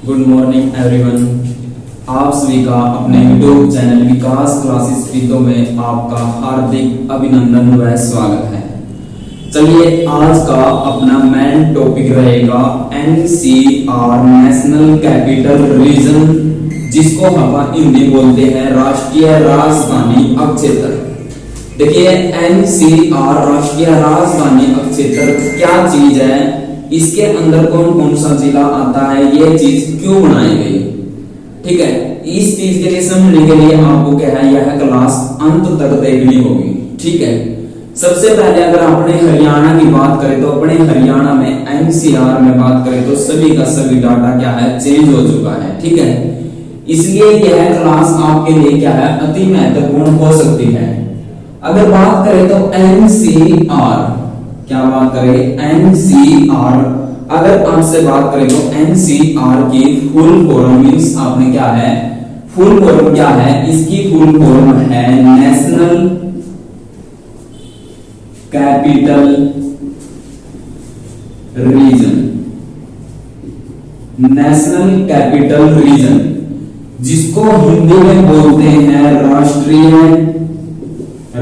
Good morning everyone. आप सभी का अपने यूट्यूब चैनल विकास क्लासेस प्रीतो में आपका हार्दिक अभिनंदन व स्वागत है। चलिए आज का अपना मेन टॉपिक रहेगा एनसीआर नेशनल कैपिटल रीजन, जिसको हम हिंदी बोलते हैं राष्ट्रीय राजधानी अक्षेत्र। देखिए एनसीआर राष्ट्रीय राजधानी अक्षेत्र क्या चीज है, इसके अंदर कौन कौन सा जिला आता है, ये चीज क्यों बनाई गई, ठीक है। इस चीज के लिए समझने के लिए आपको क्या है, यह क्लास अंत तक देखनी होगी, ठीक है। सबसे पहले अगर अपने हरियाणा की बात करें तो अपने हरियाणा में एनसीआर में बात करें तो सभी का सभी डाटा क्या है, चेंज हो चुका है, ठीक है। इसलिए यह क्लास आपके लिए क्या है, अति महत्वपूर्ण हो सकती है। अगर बात करें तो एनसीआर, क्या बात करें, एनसीआर, अगर आपसे बात करें तो एनसीआर की फुल फॉर्म मींस आपने क्या है, फुल फॉर्म क्या है, इसकी फुल फॉर्म है national capital region. National capital region जिसको हिंदी में बोलते हैं राष्ट्रीय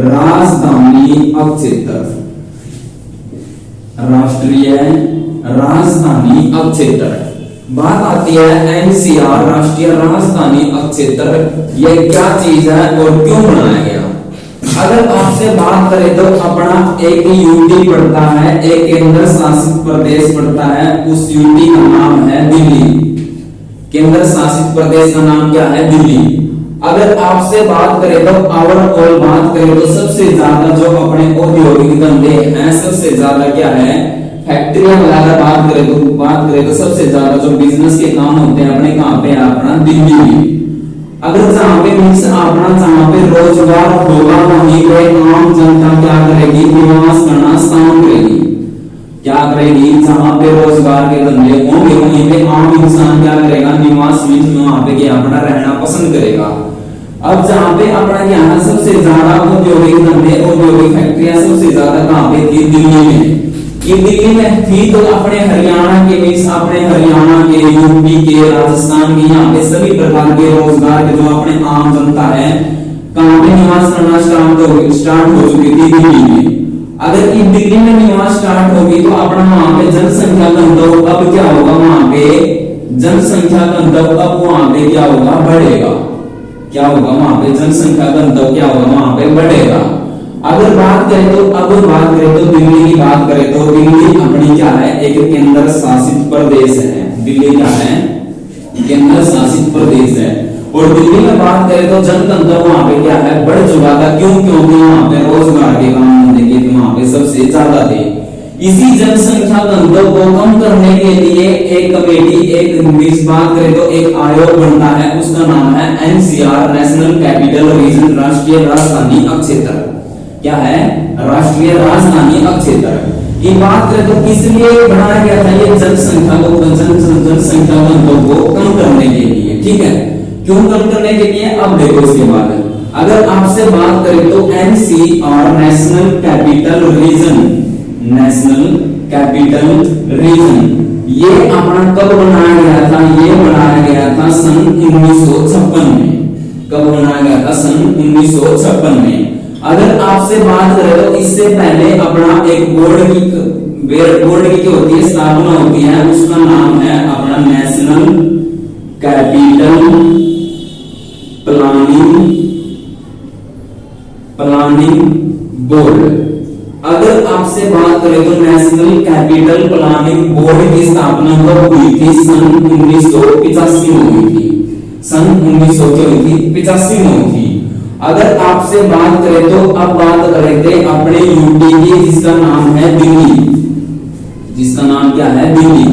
राजधानी अक्षेत्र। राष्ट्रीय राजधानी अक्षेत्र बात आती है एनसीआर राष्ट्रीय राजधानी अक्षेत्र, यह क्या चीज है और क्यों बनाया गया। अगर आपसे बात करें तो अपना एक यूटी पड़ता है, एक केंद्र शासित प्रदेश पड़ता है, उस यूटी का नाम है दिल्ली। केंद्र शासित प्रदेश का नाम क्या है, दिल्ली। अगर आपसे बात करें तो ओवरऑल बात करें तो सबसे ज्यादा जो अपने औद्योगिक धंधे हैं, सबसे ज्यादा क्या है, फैक्ट्रियां वगैरह बात करें तो सबसे ज्यादा जो बिजनेस के काम होते हैं अपने कहां पे है, अपना दिल्ली में। अगर जहां पे मींस अपना जहां पे रोजगार होगा वहीं पे आम जनता क्या करेगी, निवास करना स्थान करेगी, क्या करेगी, जहां पे रोजगार के धंधे होंगे वहीं पे आम इंसान क्या करेगा, निवास मींस वहां पे क्या अपना रहना पसंद करेगा। अब जहां पे अपना यहाँ सबसे ज्यादा औद्योगिक धंधे, औद्योगिक फैक्ट्रियां सबसे ज्यादा कहां पे थी, दिल्ली में। ये दिल्ली में थी तो अपने हरियाणा के मींस अपने हरियाणा के, यूपी के, राजस्थान के, यहाँ पे सभी प्रकार के रोजगार के जो अपने आम जनता है कहां पे निवास करना स्टार्ट हो चुकी थी, दिल्ली में। अगर ये दिल्ली में निवास स्टार्ट होगी तो अपना वहां पे जनसंख्या घनत्व अब क्या होगा, वहां पे जनसंख्या घनत्व अब वहां पे क्या होगा, बढ़ेगा। क्या होगा, वहां पे जनसंख्या घनत्व क्या होगा, वहां पे बढ़ेगा। अगर बात करें तो दिल्ली की बात करें तो दिल्ली अपनी क्या है, एक केंद्र शासित प्रदेश है। दिल्ली क्या है, केंद्र शासित प्रदेश है। और दिल्ली में बात करें तो जनतंत्र वहां पे क्या है, बढ़ चुका था। क्यों, क्योंकि वहां पे रोजगार के काम धंधे के वहां पे सबसे ज्यादा थे। इसी जनसंख्या घनत्व को कम करने के लिए एक कमेटी, एक बात करें तो एक आयोग बनता है, उसका नाम है एनसीआर नेशनल कैपिटल रीजन, राष्ट्रीय राजधानी अक्षेत्र। क्या है, राष्ट्रीय राजधानी अक्षेत्र। ये बात करें तो किस लिए बनाया गया था, ये जनसंख्या घनत्व को कम करने के लिए, ठीक है। क्यों कम करने के लिए, अब देखो इसके बाद अगर आपसे बात करें तो NCR national capital region, national capital region ये अपना कब बनाया गया था, ये बनाया गया था सन 1956 में। कब बनाया गया था, सन 1956 में। अगर आपसे बात करें तो इससे पहले अपना एक बोर्ड की क्या होती है, स्थापना होती है, उसका नाम है अपना नेशनल कैपिटल प्लानिंग बोर्ड। अगर आपसे बात करें तो नेशनल कैपिटल प्लानिंग बोर्ड की स्थापना कब हुई थी, सन 1985 में हुई थी। सन 1985 में हुई थी। अगर आपसे बात करें तो अब बात करें थे अपने यूटी की, जिसका नाम है दिल्ली, जिसका नाम क्या है, दिल्ली।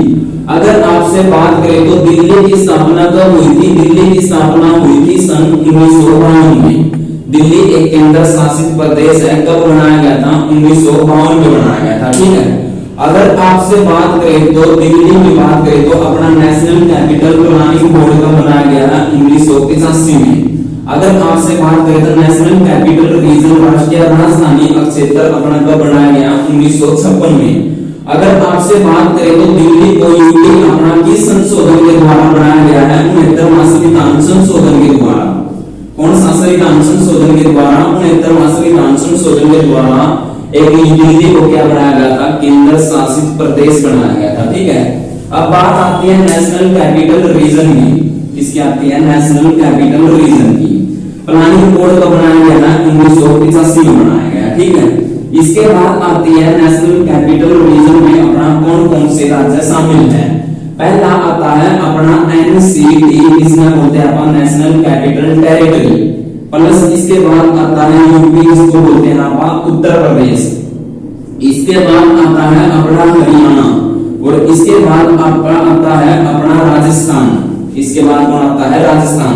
अगर आपसे बात करें तो दिल्ली की स्थापना कब हुई थी, दिल्ली की स्थापना हुई थी सन 1952 में। दिल्ली एक केंद्र शासित प्रदेश है, कब बनाया गया था, 1952 में बनाया गया था, ठीक है। अगर आपसे बात करें तो दिल्ली में बात करें तो अपना नेशनल कैपिटल प्लानिंग बोर्ड का बनाया गया 1985 में। अगर आपसे बात करें तो नेशनल कैपिटल रीजन राष्ट्रीय राजधानी अक्षेत्र अपना कब बनाया गया, 1956 में। अगर आपसे बात करें तो दिल्ली को यूटी अपना किस संशोधन के द्वारा बनाया द्वारा एक यूनिटी को क्या बनाया गया था, केंद्र शासित प्रदेश बनाया गया था। ठीक है, अब बात आती है नेशनल कैपिटल रीजन की। किसकी आती है, नेशनल कैपिटल रीजन की। प्लानिंग बोर्ड का बनाया गया था 1985 में बनाया गया। ठीक है, इसके बाद आती है नेशनल कैपिटल रीजन में अपना कौन कौन से राज्य शामिल है। पहला आता है अपना एनसीटी, इसमें बोलते हैं अपन नेशनल कैपिटल टेरिटरी। प्लस इसके बाद आता है यूपी, इसको बोलते हैं अपन उत्तर प्रदेश। इसके बाद आता है अपना हरियाणा, और इसके बाद आपका आता है अपना राजस्थान। इसके बाद कौन आता है, राजस्थान।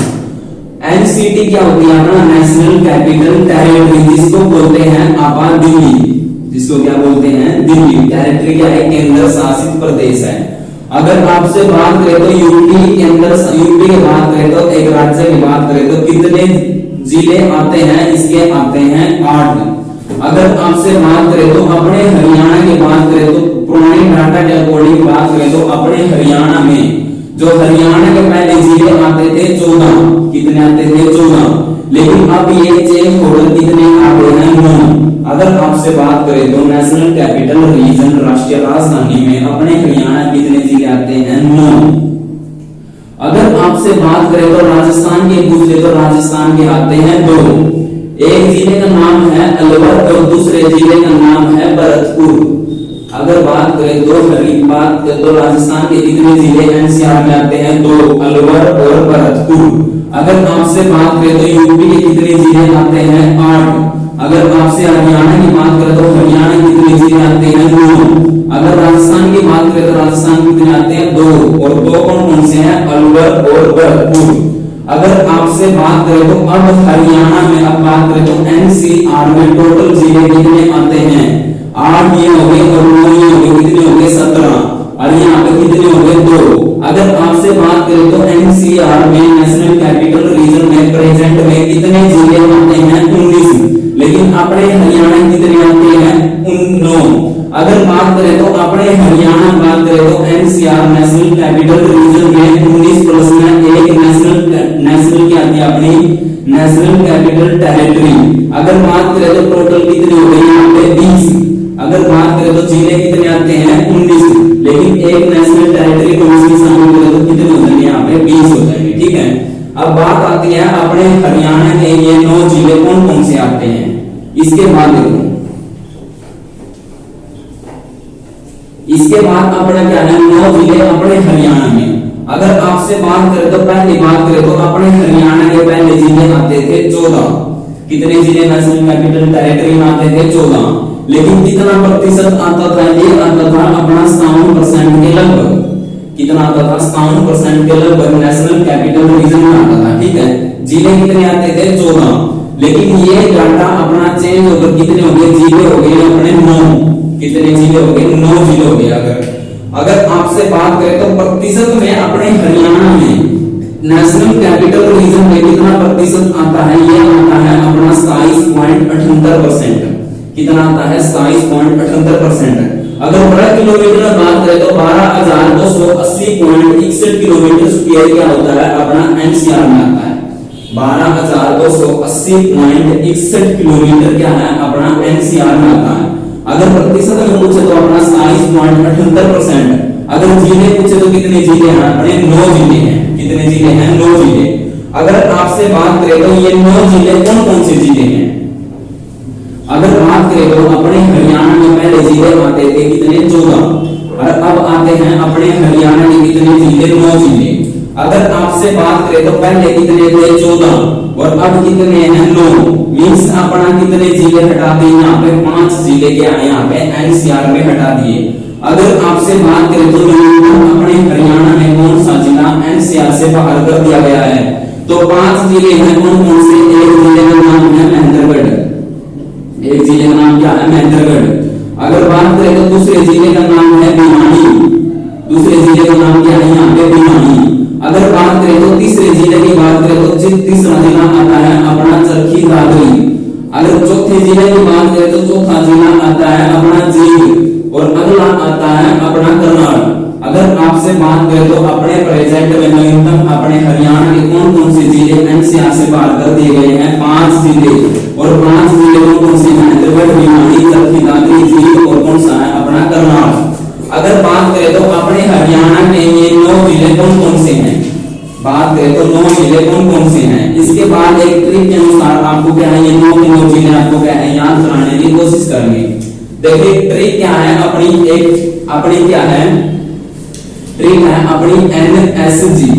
एनसीटी क्या होती है, अपना नेशनल कैपिटल टेरिटरी, जिसको बोलते हैं अपन दिल्ली। जिसको क्या बोलते हैं, दिल्ली। टेरिटरी क्या है, केंद्र शासित प्रदेश है। अगर आपसे बात करें तो यूपी के अंदर, यूपी की बात करें तो एक राज्य की बात करें तो कितने जिले आते हैं, इसके आते हैं 8। अगर आपसे बात करें तो अपने हरियाणा की बात करें तो पुराने डाटा के अकॉर्डिंग बात करें तो अपने हरियाणा में जो हरियाणा के पहले जिले आते थे 14। कितने आते थे, 14। लेकिन अब ये चेंज होकर कितने आते हैं, 9। अगर आपसे बात करें तो नेशनल कैपिटल रीजन, राष्ट्रीय राजधानी में अपने हरियाणा कितने जिले आते हैं, 9। अगर आपसे बात करें तो राजस्थान के पूछे तो राजस्थान के आते हैं 2। एक जिले का नाम है अलवर और दूसरे जिले का नाम है भरतपुर। अगर बात करें तो राजस्थान के कितने जिले एनसीआर में आते हैं, 2, अलवर और भरतपुर। अगर आपसे बात करें तो यूपी के कितने जिले आते हैं, 8। अगर आपसे हरियाणा की बात करें तो हरियाणा के कितने जिले आते हैं, 9। अगर राजस्थान की बात करें तो राजस्थान के कितने आते हैं, 2, और 2 कौन कौन से हैं, अलवर और भरतपुर। अगर आपसे बात करें तो अब हरियाणा में अब बात करें तो एनसीआर में टोटल जिले कितने आते हैं, 8 ये हो गए और 9 ये हो गए, कितने हो गए, 17। और यहाँ पे कितने हो गए, 2। अगर आपसे बात करें तो एनसीआर में, नेशनल कैपिटल रीजन में प्रेजेंट में कितने जिले आते हैं, 19। लेकिन अपने हरियाणा कितने आते हैं, 9। अगर बात करें तो अपने हरियाणा बात करें तो एनसीआर नेशनल कैपिटल रीजन में 19 प्लस में एक नेशनल क्या आती है अपनी, नेशनल कैपिटल टेरिटरी। अगर बात करें तो टोटल कितने हो गए यहाँ पे, 20। अगर बात करें तो जिले कितने आते हैं, 19। लेकिन एक नेशनल टेरिटरी को इसमें शामिल करें तो कितने हो जाएंगे, यहाँ पे 20 हो जाएंगे। ठीक है, अब बात आती है अपने हरियाणा के ये 9 जिले कौन कौन से आते हैं। इसके बाद देखो, इसके बाद अपना क्या है, 9 जिले अपने हरियाणा में। अगर आपसे बात करें तो पहली बात करें तो अपने हरियाणा के पहले जिले आते थे 14। कितने जिले नेशनल कैपिटल टेरिटरी में आते थे, 14। लेकिन कितना प्रतिशत आता था, ये आता था अपना 57% के लगभग। कितना आता था, 57% के लगभग नेशनल कैपिटल रीजन में आता था। ठीक है, जिले कितने आते थे, 14। लेकिन ये डाटा अपना चेंज होकर कितने हो गए, जिले हो गए अपने 9। कितने जिले हो गए, 9 जिले हो गए। अगर आपसे बात करें तो प्रतिशत में अपने हरियाणा में नेशनल कैपिटल रीजन में कितना प्रतिशत आता है, ये आता है अपना 27.78%। कितना आता है, 27.78%। अगर वर्ग किलोमीटर में बात करें तो 12,280.61 किलोमीटर स्क्वायर क्या होता है, अपना एनसीआर में आता है। 12,280.61 किलोमीटर क्या है, अपना एनसीआर में आता है। अगर प्रतिशत में पूछे तो अपना 27.78%। अगर जिले पूछे तो कितने जिले हैं, अपने 9 जिले हैं। कितने जिले हैं, 9 जिले। अगर आपसे बात करें तो ये 9 जिले कौन कौन से जिले हैं। अगर बात करें तो अपने हरियाणा में पहले जिले आते थे कितने, 14। और अब आते हैं अपने हरियाणा के कितने जिले, 9 जिले। अगर आपसे बात करें तो पहले कितने थे, 14, और अब कितने हैं, 9। मींस अपना कितने जिले हटा दिए, यहाँ पे 5 जिले क्या है, यहाँ पे एनसीआर में हटा दिए। अगर आपसे बात करें तो अपने हरियाणा में कौन सा जिला एनसीआर से बाहर कर दिया गया है, तो 5 जिले हैं। कौन कौन से, एक जिले का नाम है महेंद्रगढ़। एक जिले का नाम क्या है, महेंद्रगढ़। अगर बात करें तो दूसरे जिले का नाम है भिवानी। दूसरे जिले का नाम क्या है, यहाँ पे भिवानी। अगर बात करें तो तीसरे जिले की बात करें तो तीसरा जिला आता है अपना चरखी दादरी। अगर चौथे जिले की बात करें तो चौथा जिला आता है अपना जींद, और अगला आता है अपना करनाल। अगर आपसे बात करें तो अपने प्रेजेंट में नवीनतम अपने हरियाणा के कौन कौन से जिले एनसीआर से बाहर कर दिए गए हैं? 5 जिले। और 5 जिले कौन कौन से हैं? द्रविड़, भिवानी, चरखी दादरी, जींद और कौन सा है अपना करनाल। अगर बात करें तो अपने हरियाणा के ये 9 जिले कौन कौन से हैं? बात करें तो 9 जिले कौन कौन से हैं? इसके बाद एक ट्रिक के अनुसार आपको क्या है, ये 9 के 9 जिले आपको क्या है याद कराने की कोशिश करेंगे। देखिए ट्रिक क्या है अपनी क्या है ट्रिक है अपनी एनएसजी।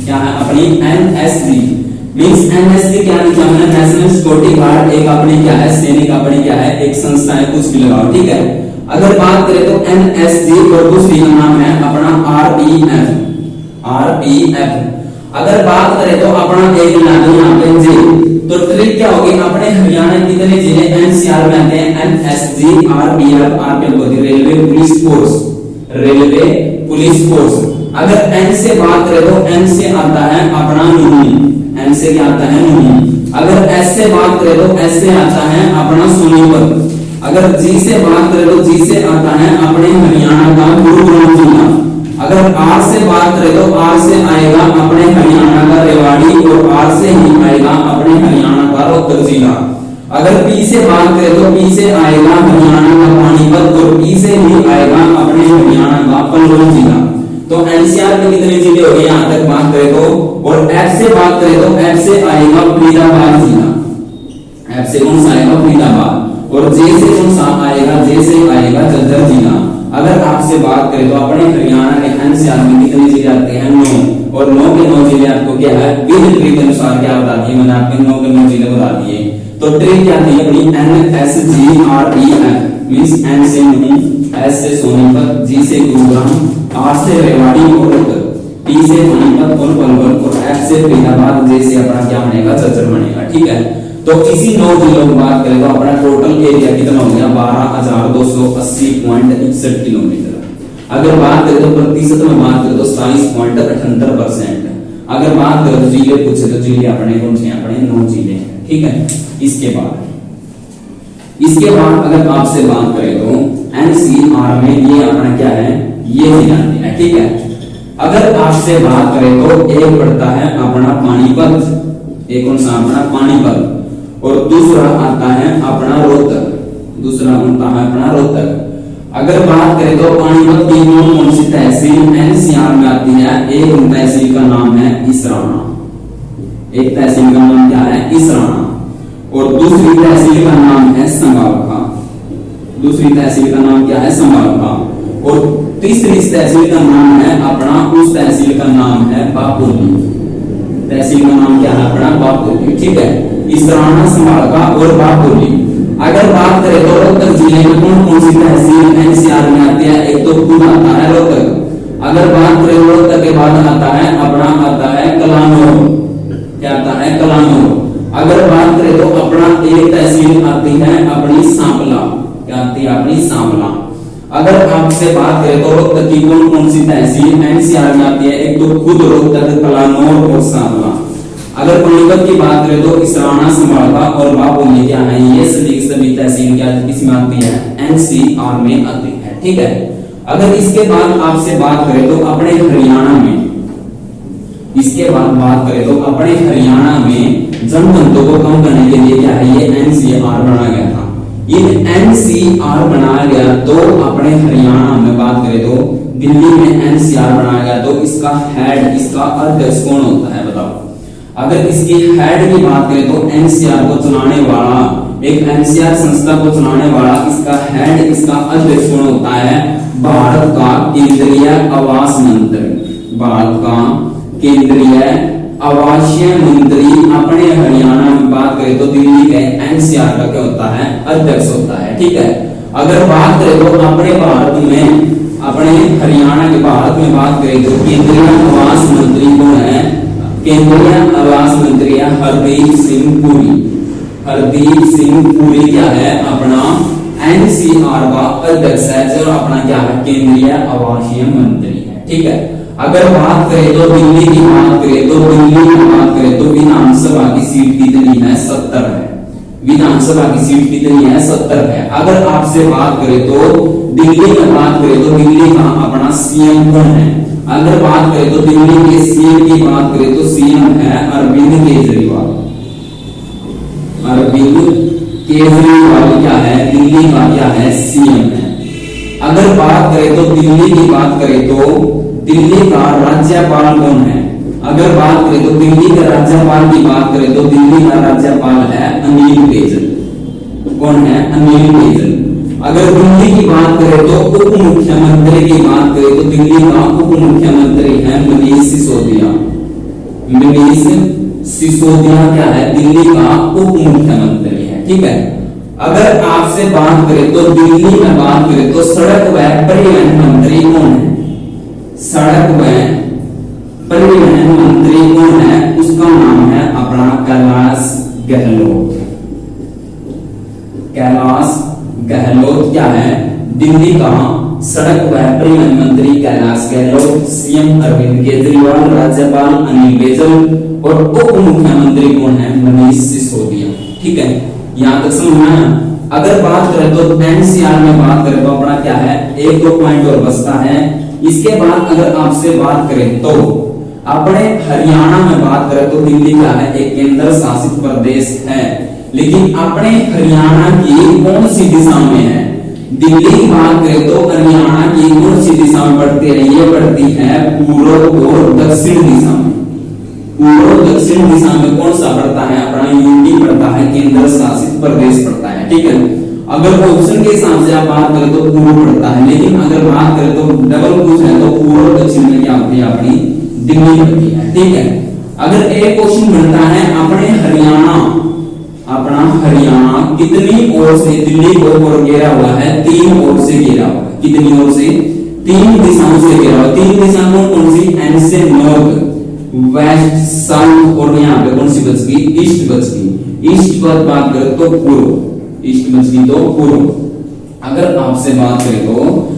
क्या है अपनी एनएसजी मींस एनएसजी क्या लिखा मैंने? National security guard. एक अपनी क्या है सैनिक अपनी क्या है एक संस्था है, कुछ भी लगाओ, ठीक है। अगर बात करें तो एनएसजी और दूसरी का नाम है अपना आरपीएफ। अगर बात करें तो अपना एक लागू यहाँ पे जी। तो ट्रिक क्या होगी? अपने हरियाणा के कितने जिले एनसीआर में आते हैं? एनएसजी, आरपीएफ होती है रेलवे पुलिस फोर्स। अगर एन से बात करें तो एन से आता है अपना नूनी। एन से क्या आता है? नूनी। अगर एस से बात करें तो एस से आता है अपना सोनीपत। अगर जी से बात करें तो जी से आता है अपने हरियाणा का गुरुग्राम जिला। अगर आर से बात करें तो आर से आएगा अपने हरियाणा का रेवाड़ी और आर से ही आएगा अपने हरियाणा का रोहतक जिला। अगर पी से बात करें तो पी से आएगा हरियाणा का पानीपत और पी से ही आएगा अपने हरियाणा का पलवल जिला। तो एनसीआर के कितने जिले हो गए यहाँ तक बात करें तो। और एफ से बात करें तो एफ से आएगा फरीदाबाद जिला। एफ से कौन सा आएगा? फरीदाबाद। और जे से कौन सा आएगा? जे से आएगा झज्जर जिला। अगर आपसे बात करें तो अपने हरियाणा के एनसीआर में कितने जिले आते हैं? 9। और 9 के 9 जिले आपको क्या है विद ट्रिक के अनुसार क्या बता दिए मैंने आपके? 9 के 9 जिले बता दिए। तो ट्रिक क्या थी अपनी? एनएसजीआरईएफ मींस एन से नूनी, एस से सोनीपत, जी से गुरुग्राम, आर से रेवाड़ी और रोहतक, पी से पानीपत और पलवल और एफ से फरीदाबाद, जे से अपना क्या बनेगा? झज्जर बनेगा, ठीक है। तो इसी 9 जिलों की बात करें तो अपना टोटल एरिया कितना हो गया? 12,280.61 किलोमीटर। अगर बात करें तो प्रतिशत में बात करें तो 27.78%। अगर बात करें तो जिले पूछे तो जिले अपने कौन से? अपने 9 जिले हैं, ठीक है। इसके बाद अगर आपसे बात करें तो एनसीआर में ये अपना क्या है? ये जिला है, ठीक है। अगर आपसे बात करें तो एक पड़ता है अपना पानीपत, एक कौन सा? अपना पानीपत। और दूसरा आता है अपना रोहतक, दूसरा होता है अपना रोहतक। अगर बात करें तो पानीपत की कौन सी तहसील एनसीआर में आती है? एक तहसील का नाम है इसराना। एक तहसील का नाम क्या है? इसराना। और दूसरी तहसील का नाम है संभालखा। दूसरी तहसील का नाम क्या है? संभालखा। और तीसरी तहसील का नाम है अपना उस तहसील का नाम है बापुली। तहसील का नाम क्या है? अपना बापुली, ठीक है। इसराना, संभालखा और बापुली। अगर बात करें तो रोहतक जिले में कौन कौन सी तहसील एनसीआर में आती है? एक तो खुद आता है रोहतक। अगर बात करें रोहतक के बाद आता है अपना आता है कलानौर। क्या आता है? कलानौर। अगर बात करें तो अपना एक तहसील आती है अपनी सांपला। क्या आती है? अपनी सांपला। अगर आपसे बात करें तो रोहतक की कौन कौन सी तहसील एनसीआर में आती है? एक तो खुद रोहतक, कलानौर और सांपला। अगर पानीपत की बात करें तो इसराना, संभालखा और बापुली क्या है? ये सभी तहसील क्या किसमें आती है? एनसीआर में आती है, ठीक है। अगर इसके बाद आपसे बात करें तो अपने हरियाणा में, इसके बाद बात करें तो अपने हरियाणा में जनघनत्व को कम करने के लिए क्या है? ये एनसीआर बनाया गया था। ये एनसीआर बनाया गया तो अपने हरियाणा में बात करें तो दिल्ली में एनसीआर बनाया गया तो इसका हेड, इसका अध्यक्ष कौन होता है? बताओ। अगर इसकी हेड की बात करें तो एनसीआर को चलाने वाला, एक एनसीआर संस्था को चलाने वाला इसका हेड, इसका अध्यक्ष कौन होता है? भारत का केंद्रीय आवास मंत्री। भारत का केंद्रीय आवासीय मंत्री अपने हरियाणा में बात करें तो दिल्ली के एनसीआर का क्या होता है? अध्यक्ष होता है, ठीक है। अगर बात करें तो अपने भारत में, अपने हरियाणा के भारत में बात करें तो केंद्रीय आवास मंत्री कौन है? केंद्रीय आवास मंत्री हरदीप सिंह पुरी। हरदीप सिंह पुरी क्या है? अपना एनसीआर का अध्यक्ष है, जो अपना क्या है? केंद्रीय आवासीय मंत्री है, ठीक है। अगर बात करें तो दिल्ली की बात करें तो दिल्ली की बात करें तो विधानसभा की सीट कितनी है? 70 है। विधानसभा की सीट कितनी है? 70 है। अगर आपसे बात करें तो दिल्ली में बात करें तो दिल्ली का अपना सीएम कौन है? अगर बात करें तो दिल्ली के सीएम की बात करें तो सीएम है अरविंद केजरीवाल। अरविंद केजरीवाल क्या है? दिल्ली का क्या है? सीएम है। अगर बात करें तो दिल्ली की बात करें तो दिल्ली का राज्यपाल कौन है? अगर बात करें तो दिल्ली के राज्यपाल की बात करें तो दिल्ली का राज्यपाल है अनिल बैजल। कौन है? अनिल बैजल। अगर दिल्ली की बात करें तो उप मुख्यमंत्री की बात करें तो दिल्ली का उप मुख्यमंत्री है मनीष सिसोदिया। मनीष सिसोदिया क्या है? दिल्ली का उप मुख्यमंत्री है। ठीक है। अगर आपसे बात करें तो दिल्ली में बात करें तो सड़क व परिवहन मंत्री कौन है? सड़क व परिवहन मंत्री कौन है? उसका नाम है अपना कैलाश गहलोत। कैलाश गहलोत क्या है? दिल्ली का सड़क व परिवहन मंत्री कैलाश गहलोत, सीएम अरविंद केजरीवाल, राज्यपाल अनिल बैजल और उप मुख्यमंत्री कौन है? मनीष सिसोदिया। ठीक है, यहां तक समझ में आया। अगर बात करें तो एनसीआर में बात करें तो अपना क्या है? एक दो पॉइंट और बचता है। इसके बाद अगर आपसे बात करें तो अपने हरियाणा में बात करें तो दिल्ली क्या है? एक केंद्र शासित प्रदेश है। लेकिन अपने हरियाणा की कौन सी दिशा में है? दिल्ली की बात करें तो हरियाणा की कौन सी दिशा में पड़ती है? ये पड़ती है पूर्व और दक्षिण दिशा में। पूर्व दक्षिण दिशा में कौन सा पड़ता है? अपना यूपी पड़ता है, केंद्र शासित प्रदेश पड़ता है। ठीक है। अगर ऑप्शन के हिसाब से आप बात करें तो पूर्व पड़ता है, लेकिन अगर बात करें तो डबल पूछ है तो पूर्व दक्षिण में क्या होती है? अपनी दिल्ली पड़ती है। ठीक है। अगर एक क्वेश्चन बनता है अपने हरियाणा, अपना हरियाणा कितनी ओर से दिल्ली को घेरा हुआ है? 3 ओर से घेरा हुआ है। कितनी ओर से? 3 दिशाओं से घेरा हुआ। 3 दिशा कौन सी? एन से नॉर्थ, वेस्ट, साउथ और यहाँ पे कौन सी बच गई? ईस्ट बच गई। ईस्ट पर बात करें तो पूर्व, ईस्ट बच गई तो पूर्व। अगर आपसे बात करें तो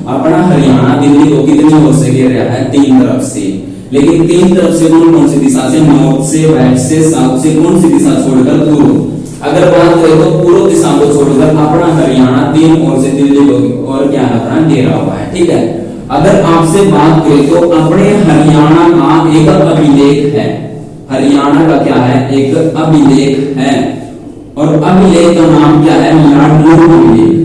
अपना हरियाणा दिल्ली को कितनी ओर से घेर रहा है? 3 तरफ से। लेकिन 3 तरफ से कौन सी दिशा से? नॉर्थ से, वेस्ट से, साउथ से, कौन सी दिशा छोड़कर? पूर्व। अगर बात करें तो पूर्व दिशा को छोड़कर अपना हरियाणा 3 ओर से दिल्ली को और क्या है? अपना घेरा हुआ है। ठीक है। अगर आपसे बात करें तो अपने हरियाणा का एक अभिलेख है। हरियाणा का क्या है? एक अभिलेख है। और अभिलेख का नाम क्या है? लाडनू अभिलेख।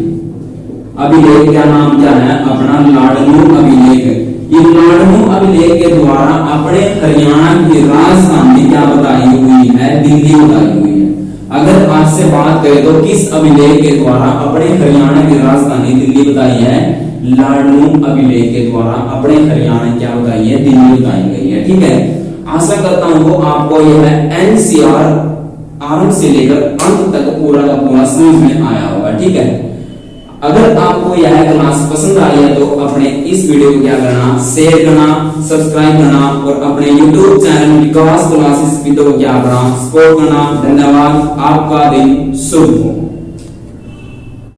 अभिलेख का नाम क्या है? अपना लाडनू अभिलेख। ये लाडनू अभिलेख के द्वारा अपने हरियाणा की राजधानी क्या बताई हुई है? दिल्ली बताई हुई है। अगर आपसे बात करें तो किस अभिलेख के द्वारा अपने हरियाणा की राजधानी दिल्ली बताई है? लाडनू अभिलेख के द्वारा अपने हरियाणा क्या बताई है? दिल्ली बताई गई है। ठीक है। आशा करता हूं तो आपको यह एनसीआर आरंभ से लेकर अंत तक पूरा का पूरा समझ में आया होगा। ठीक है। अगर आपको यह क्लास पसंद आई है तो अपने इस वीडियो को क्या करना? शेयर करना, सब्सक्राइब करना और अपने YouTube चैनल विकास क्लासेस को क्या करना? सपोर्ट करना। धन्यवाद। आपका दिन शुभ हो।